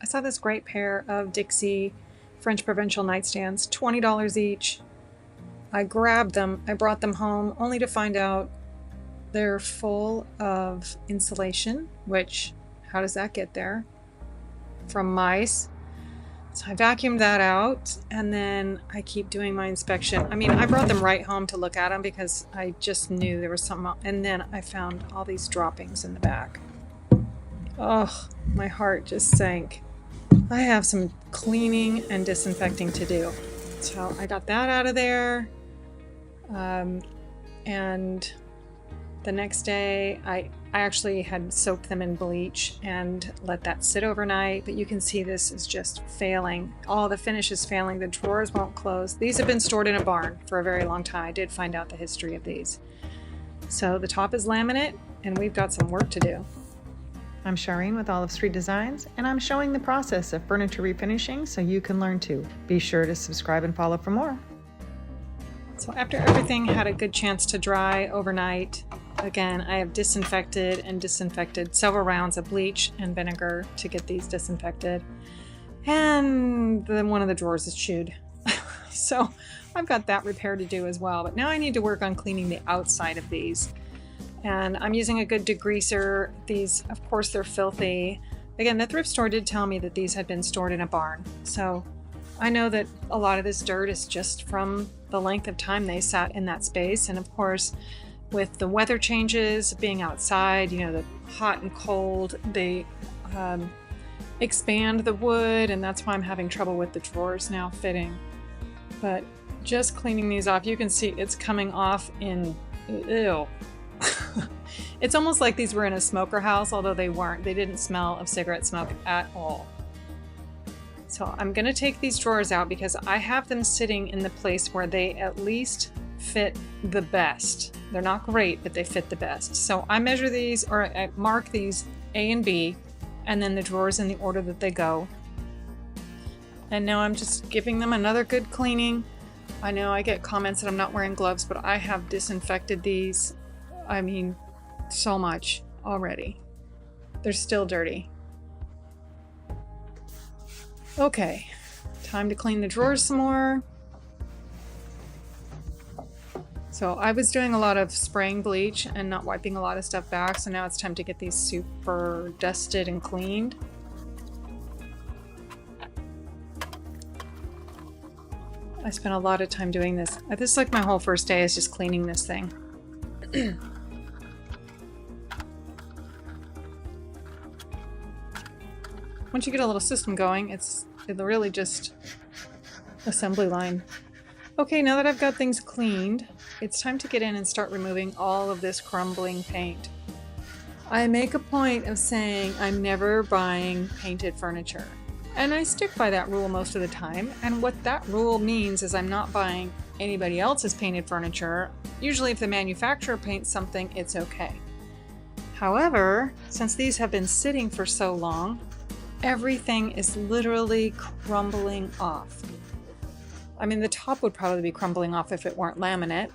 I saw this great pair of Dixie French provincial nightstands, $20 each. I grabbed them, I brought them home only to find out they're full of insulation, which, how does that get there? From mice. So I vacuumed that out, and then I keep doing my inspection. I mean, I brought them right home to look at them because I just knew there was something, and then I found all these droppings in the back. Oh, my heart just sank. I have some cleaning and disinfecting to do. So I got that out of there. And the next day I actually had soaked them in bleach and let that sit overnight, but you can see this is just failing. All the finish is failing. The drawers won't close. These have been stored in a barn for a very long time. I did find out the history of these. So the top is laminate and we've got some work to do. I'm Shireen with Olive Street Designs, and I'm showing the process of furniture refinishing so you can learn too. Be sure to subscribe and follow for more. So after everything had a good chance to dry overnight, again, I have disinfected and disinfected several rounds of bleach and vinegar to get these disinfected. And then one of the drawers is chewed. So I've got that repair to do as well. But now I need to work on cleaning the outside of these. And I'm using a good degreaser. These, of course, they're filthy. Again, the thrift store did tell me that these had been stored in a barn. So I know that a lot of this dirt is just from the length of time they sat in that space. And of course, with the weather changes, being outside, you know, the hot and cold, they expand the wood, and that's why I'm having trouble with the drawers now fitting. But just cleaning these off, you can see it's coming off in, ew. It's almost like these were in a smoker house, although they weren't. They didn't smell of cigarette smoke at all. So I'm going to take these drawers out because I have them sitting in the place where they at least fit the best. They're not great, but they fit the best. So I measure these, or I mark these A and B, and then the drawers in the order that they go. And now I'm just giving them another good cleaning. I know I get comments that I'm not wearing gloves, but I have disinfected these. I mean, so much already. They're still dirty. Okay, time to clean the drawers some more. So I was doing a lot of spraying bleach and not wiping a lot of stuff back, so now it's time to get these super dusted and cleaned. I spent a lot of time doing this. This is like my whole first day is just cleaning this thing. Once you get a little system going, it's really just assembly line. Okay, now that I've got things cleaned, it's time to get in and start removing all of this crumbling paint. I make a point of saying I'm never buying painted furniture. And I stick by that rule most of the time. And what that rule means is I'm not buying anybody else's painted furniture. Usually if the manufacturer paints something, it's okay. However, since these have been sitting for so long, everything is literally crumbling off. I mean, the top would probably be crumbling off if it weren't laminate.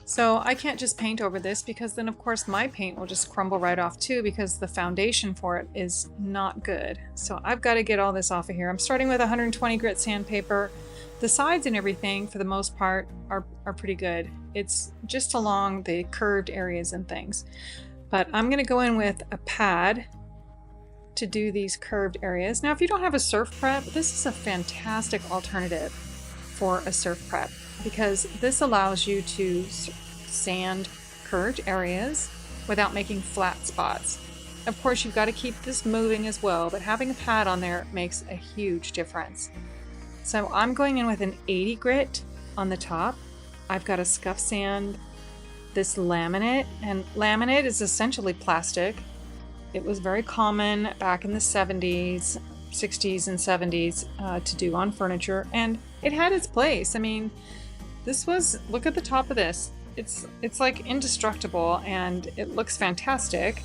So I can't just paint over this because then of course my paint will just crumble right off too because the foundation for it is not good. So I've got to get all this off of here. I'm starting with 120 grit sandpaper. The sides and everything for the most part are pretty good. It's just along the curved areas and things. But I'm going to go in with a pad to do these curved areas. Now, if you don't have a SurfPrep, this is a fantastic alternative for a SurfPrep because this allows you to sand curved areas without making flat spots. Of course, you've got to keep this moving as well, but having a pad on there makes a huge difference. So I'm going in with an 80 grit on the top. I've got to scuff sand this laminate, and laminate is essentially plastic. It was very common back in the 70s, 60s, and 70s to do on furniture, and it had its place. I mean, this was, look at the top of this. It's like indestructible, and it looks fantastic,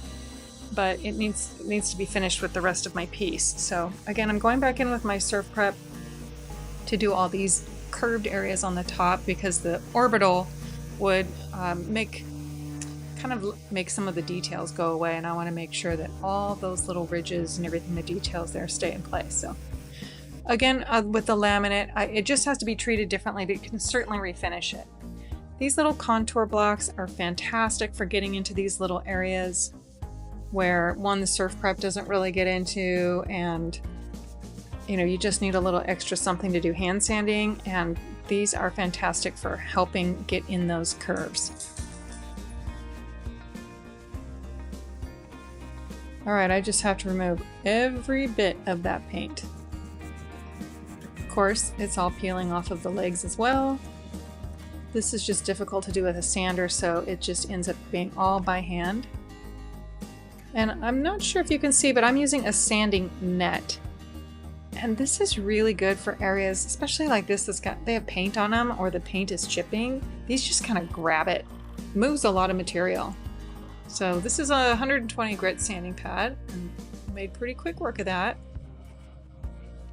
but it needs to be finished with the rest of my piece. So again, I'm going back in with my SurfPrep to do all these curved areas on the top because the Orbital would make kind of make some of the details go away, and I want to make sure that all those little ridges and everything, the details there, stay in place. So again, with the laminate, it just has to be treated differently, but you can certainly refinish it. These little contour blocks are fantastic for getting into these little areas where, one, the SurfPrep doesn't really get into, and you know, you just need a little extra something to do hand sanding, and these are fantastic for helping get in those curves. All right, I just have to remove every bit of that paint. Of course, it's all peeling off of the legs as well. This is just difficult to do with a sander, so it just ends up being all by hand. And I'm not sure if you can see, but I'm using a sanding net. And this is really good for areas, especially like this they have paint on them, or the paint is chipping. These just kind of grab it. Moves a lot of material. So this is a 120 grit sanding pad, and made pretty quick work of that.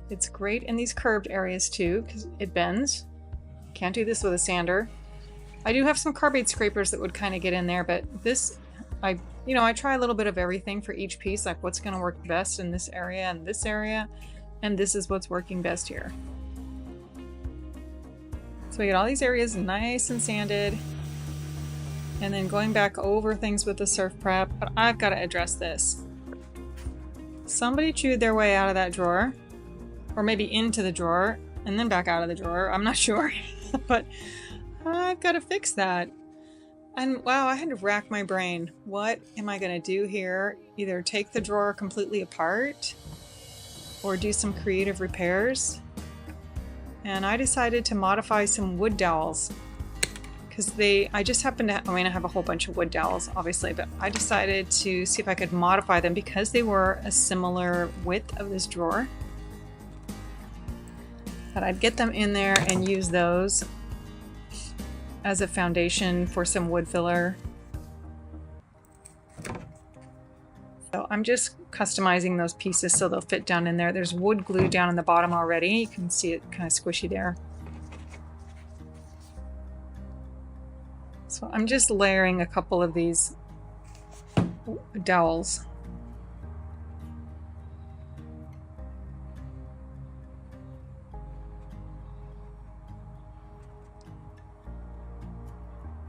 It's great in these curved areas too, because it bends. Can't do this with a sander. I do have some carbide scrapers that would kind of get in there, but this, I try a little bit of everything for each piece, like what's going to work best in this area and this area, and this is what's working best here. So we get all these areas nice and sanded. And then going back over things with the SurfPrep, but I've got to address this. Somebody chewed their way out of that drawer, or maybe into the drawer, and then back out of the drawer. I'm not sure, but I've got to fix that. And wow, I had to rack my brain. What am I going to do here? Either take the drawer completely apart, or do some creative repairs. And I decided to modify some wood dowels. Because I just happened to, I have a whole bunch of wood dowels, obviously, but I decided to see if I could modify them because they were a similar width of this drawer. That I'd get them in there and use those as a foundation for some wood filler. So I'm just customizing those pieces so they'll fit down in there. There's wood glue down in the bottom already. You can see it kind of squishy there. So I'm just layering a couple of these dowels.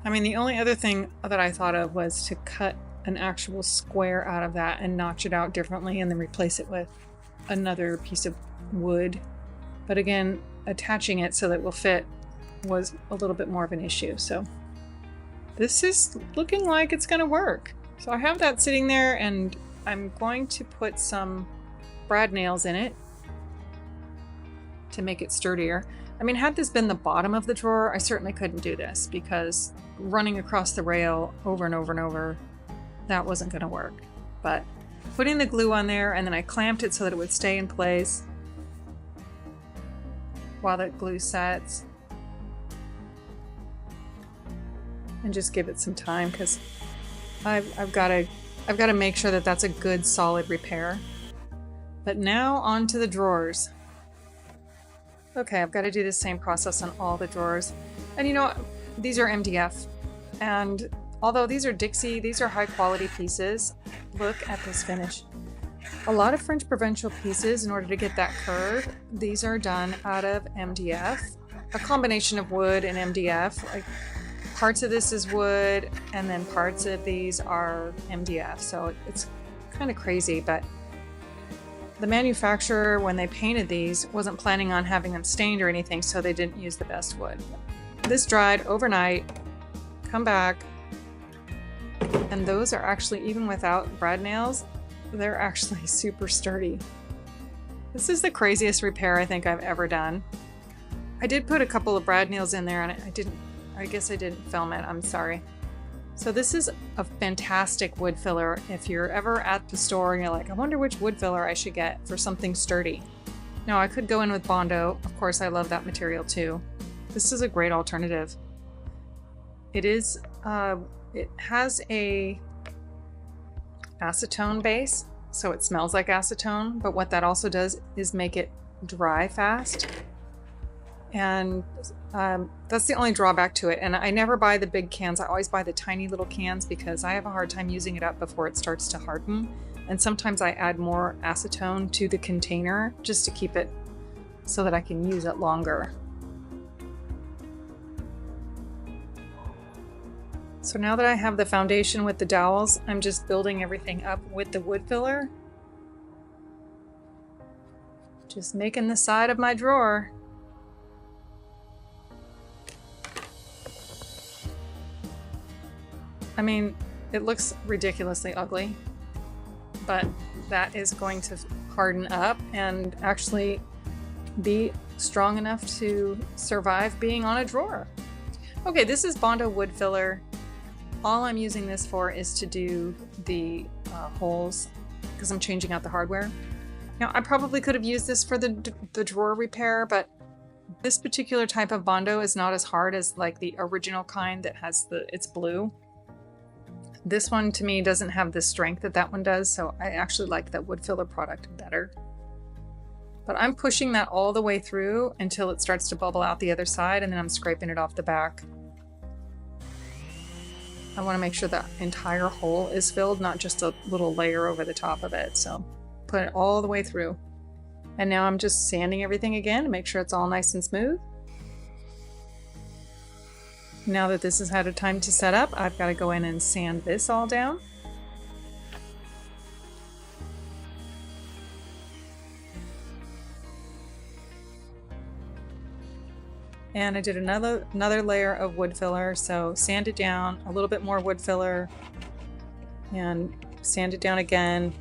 The only other thing that I thought of was to cut an actual square out of that and notch it out differently and then replace it with another piece of wood. But again, attaching it so that it will fit was a little bit more of an issue. So this is looking like it's going to work. So I have that sitting there, and I'm going to put some brad nails in it to make it sturdier. Had this been the bottom of the drawer, I certainly couldn't do this because running across the rail over and over and over, that wasn't going to work. But putting the glue on there, and then I clamped it so that it would stay in place while that glue sets. And just give it some time because I've got to make sure that that's a good solid repair. But now on to the drawers. Okay, I've got to do the same process on all the drawers. And these are MDF, and although these are Dixie, these are high quality pieces. Look at this finish. A lot of French provincial pieces, in order to get that curve, these are done out of MDF, a combination of wood and MDF. Like, parts of this is wood, and then parts of these are MDF. So it's kind of crazy, but the manufacturer, when they painted these, wasn't planning on having them stained or anything, so they didn't use the best wood. This dried overnight, come back, and those are actually, even without brad nails, they're actually super sturdy. This is the craziest repair I think I've ever done. I did put a couple of brad nails in there, and I guess I didn't film it, I'm sorry. So this is a fantastic wood filler. If you're ever at the store and you're like, I wonder which wood filler I should get for something sturdy. Now I could go in with Bondo. Of course, I love that material too. This is a great alternative. It has a acetone base, so it smells like acetone, but what that also does is make it dry fast. And that's the only drawback to it. And I never buy the big cans. I always buy the tiny little cans because I have a hard time using it up before it starts to harden. And sometimes I add more acetone to the container just to keep it so that I can use it longer. So now that I have the foundation with the dowels, I'm just building everything up with the wood filler. Just making the side of my drawer. I mean, it looks ridiculously ugly, but that is going to harden up and actually be strong enough to survive being on a drawer. Okay, this is Bondo wood filler. All I'm using this for is to do the holes because I'm changing out the hardware. Now, I probably could have used this for the drawer repair, but this particular type of Bondo is not as hard as like the original kind that has it's blue. This one to me doesn't have the strength that that one does, so I actually like that wood filler product better. But I'm pushing that all the way through until it starts to bubble out the other side, and then I'm scraping it off the back. I want to make sure the entire hole is filled, not just a little layer over the top of it. So put it all the way through. And now I'm just sanding everything again to make sure it's all nice and smooth. Now that this has had a time to set up, I've got to go in and sand this all down. And I did another layer of wood filler, so sand it down, a little bit more wood filler, and sand it down again.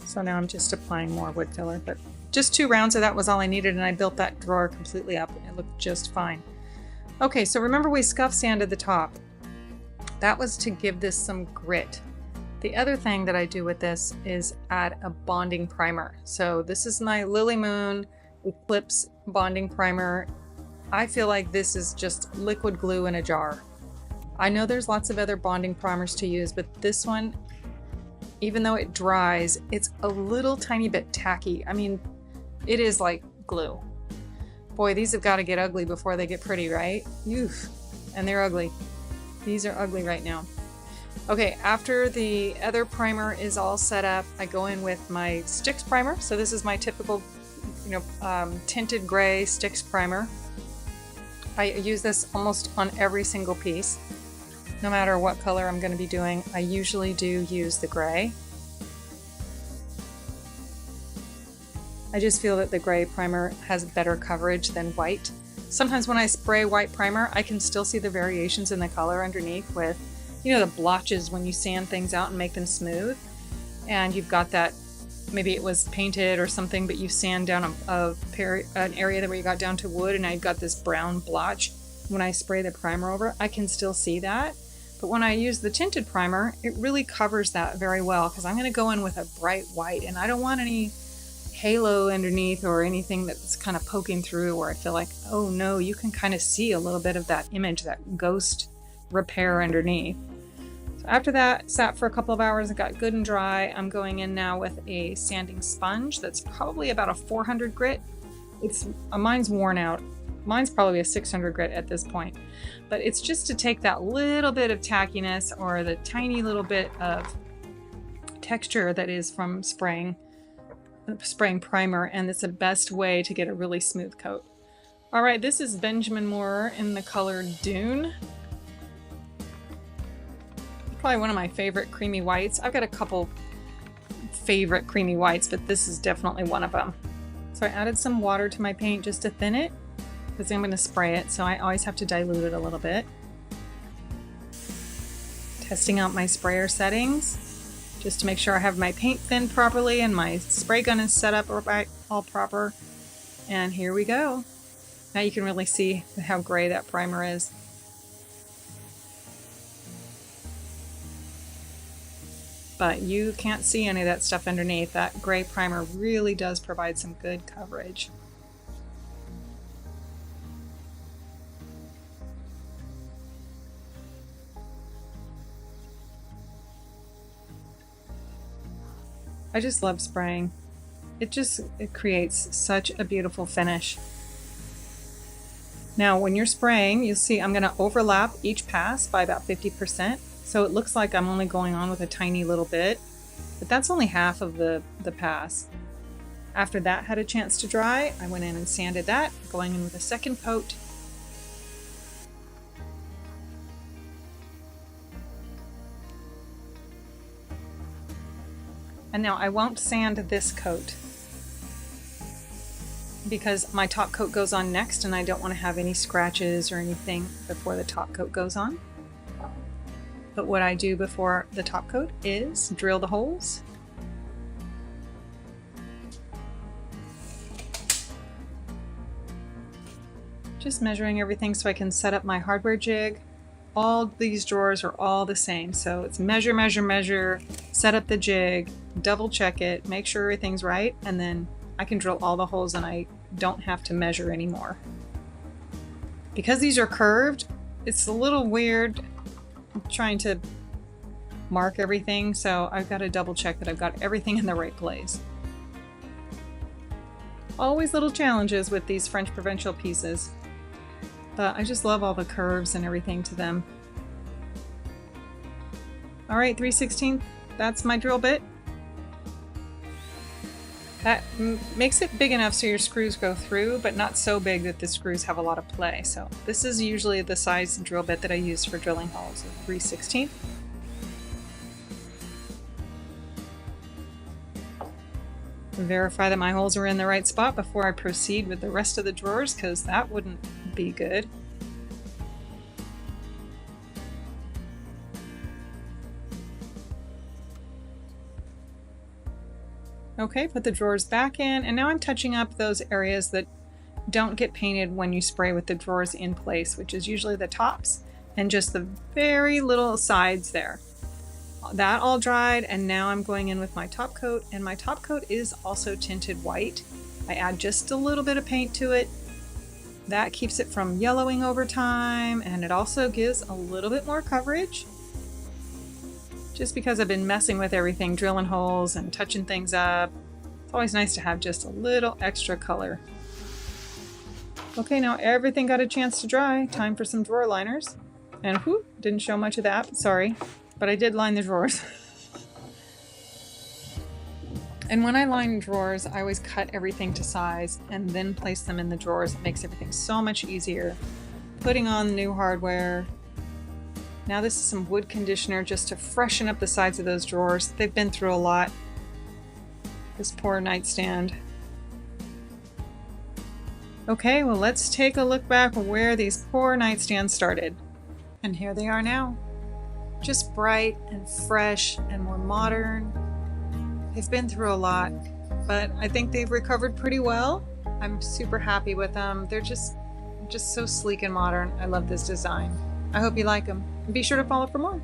So now I'm just applying more wood filler, but just 2 rounds of that was all I needed, and I built that drawer completely up. It looked just fine. Okay, so remember we scuff sanded the top. That was to give this some grit. The other thing that I do with this is add a bonding primer. So this is my Lily Moon Eclipse bonding primer. I feel like this is just liquid glue in a jar. I know there's lots of other bonding primers to use, but this one, even though it dries, it's a little tiny bit tacky. I mean, it is like glue. Boy, these have got to get ugly before they get pretty, right? Oof. And they're ugly. These are ugly right now. Okay, after the other primer is all set up, I go in with my Sticks primer. So this is my typical, tinted gray Sticks primer. I use this almost on every single piece. No matter what color I'm going to be doing, I usually do use the gray. I just feel that the gray primer has better coverage than white. Sometimes when I spray white primer, I can still see the variations in the color underneath with, the blotches when you sand things out and make them smooth. And you've got that, maybe it was painted or something, but you sand down an area where you got down to wood, and I've got this brown blotch. When I spray the primer over, I can still see that. But when I use the tinted primer, it really covers that very well because I'm going to go in with a bright white, and I don't want any halo underneath or anything that's kind of poking through where I feel like, oh no, you can kind of see a little bit of that image, that ghost repair underneath. So after that, sat for a couple of hours, it got good and dry. I'm going in now with a sanding sponge that's probably about a 400 grit. Mine's worn out. Mine's probably a 600 grit at this point, but it's just to take that little bit of tackiness or the tiny little bit of texture that is from spraying primer, and it's the best way to get a really smooth coat. All right, this is Benjamin Moore in the color Dune. Probably one of my favorite creamy whites. I've got a couple favorite creamy whites, but this is definitely one of them. So I added some water to my paint just to thin it, because I'm going to spray it, so I always have to dilute it a little bit. Testing out my sprayer settings, just to make sure I have my paint thinned properly and my spray gun is set up all proper. And here we go. Now you can really see how gray that primer is. But you can't see any of that stuff underneath. That gray primer really does provide some good coverage. I just love spraying. It creates such a beautiful finish. Now when you're spraying, you'll see I'm going to overlap each pass by about 50%. So it looks like I'm only going on with a tiny little bit, but that's only half of the pass. After that had a chance to dry, I went in and sanded that, going in with a second coat. And now I won't sand this coat because my top coat goes on next and I don't want to have any scratches or anything before the top coat goes on. But what I do before the top coat is drill the holes. Just measuring everything so I can set up my hardware jig. All these drawers are all the same, so it's measure, measure, measure, set up the jig, double check it, make sure everything's right, and then I can drill all the holes and I don't have to measure anymore. Because these are curved, it's a little weird trying to mark everything, so I've got to double check that I've got everything in the right place. Always little challenges with these French provincial pieces, but I just love all the curves and everything to them. All right, 3/16, that's my drill bit. That makes it big enough so your screws go through, but not so big that the screws have a lot of play. So this is usually the size drill bit that I use for drilling holes, 3/16. Verify that my holes are in the right spot before I proceed with the rest of the drawers, because that wouldn't be good. Okay, put the drawers back in, and now I'm touching up those areas that don't get painted when you spray with the drawers in place, which is usually the tops and just the very little sides there. That all dried, and now I'm going in with my top coat, and my top coat is also tinted white. I add just a little bit of paint to it. That keeps it from yellowing over time, and it also gives a little bit more coverage. Just because I've been messing with everything, drilling holes and touching things up, it's always nice to have just a little extra color. Okay, now everything got a chance to dry. Time for some drawer liners. And whew, didn't show much of that, sorry. But I did line the drawers. And when I line drawers, I always cut everything to size and then place them in the drawers. It makes everything so much easier. Putting on new hardware. Now this is some wood conditioner just to freshen up the sides of those drawers. They've been through a lot. This poor nightstand. Okay, well let's take a look back where these poor nightstands started. And here they are now. Just bright and fresh and more modern. They've been through a lot, but I think they've recovered pretty well. I'm super happy with them. They're just so sleek and modern. I love this design. I hope you like them. Be sure to follow for more.